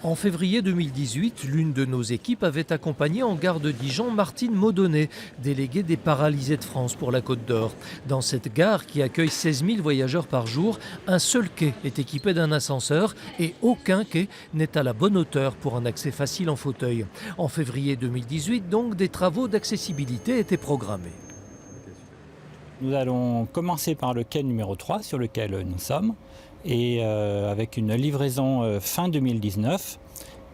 En février 2018, l'une de nos équipes avait accompagné en gare de Dijon Martine Maudonnet, déléguée des Paralysés de France pour la Côte d'Or. Dans cette gare qui accueille 16 000 voyageurs par jour, un seul quai est équipé d'un ascenseur et aucun quai n'est à la bonne hauteur pour un accès facile en fauteuil. En février 2018, donc, des travaux d'accessibilité étaient programmés. Nous allons commencer par le quai numéro 3 sur lequel nous sommes et avec une livraison fin 2019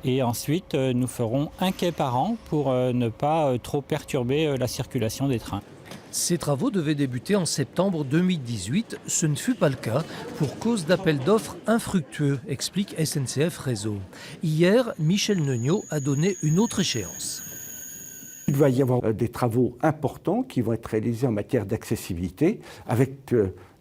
et ensuite nous ferons un quai par an pour ne pas trop perturber la circulation des trains. Ces travaux devaient débuter en septembre 2018. Ce ne fut pas le cas pour cause d'appels d'offres infructueux, explique SNCF Réseau. Hier, Michel Neugnot a donné une autre échéance. Il va y avoir des travaux importants qui vont être réalisés en matière d'accessibilité avec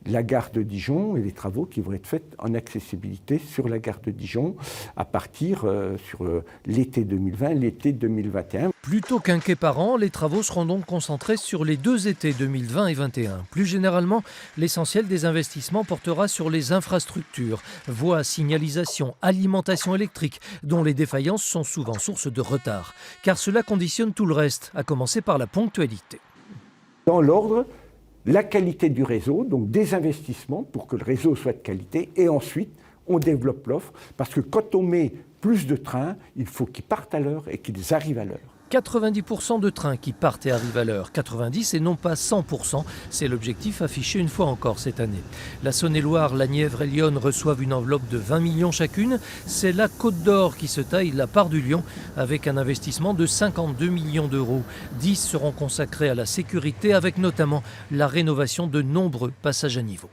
la gare de Dijon et les travaux qui vont être faits en accessibilité sur la gare de Dijon à partir sur l'été 2020, l'été 2021. Plutôt qu'un quai par an, les travaux seront donc concentrés sur les deux étés 2020 et 2021. Plus généralement, l'essentiel des investissements portera sur les infrastructures, voies, signalisation, alimentation électrique, dont les défaillances sont souvent source de retard. Car cela conditionne tout le reste, à commencer par la ponctualité. Dans l'ordre, la qualité du réseau, donc des investissements pour que le réseau soit de qualité, et ensuite on développe l'offre, parce que quand on met plus de trains, il faut qu'ils partent à l'heure et qu'ils arrivent à l'heure. 90% de trains qui partent et arrivent à l'heure, 90% et non pas 100%, c'est l'objectif affiché une fois encore cette année. La Saône-et-Loire, la Nièvre et Lyon reçoivent une enveloppe de 20 millions chacune. C'est la Côte d'Or qui se taille la part du lion avec un investissement de 52 millions d'euros. 10 seront consacrés à la sécurité avec notamment la rénovation de nombreux passages à niveau.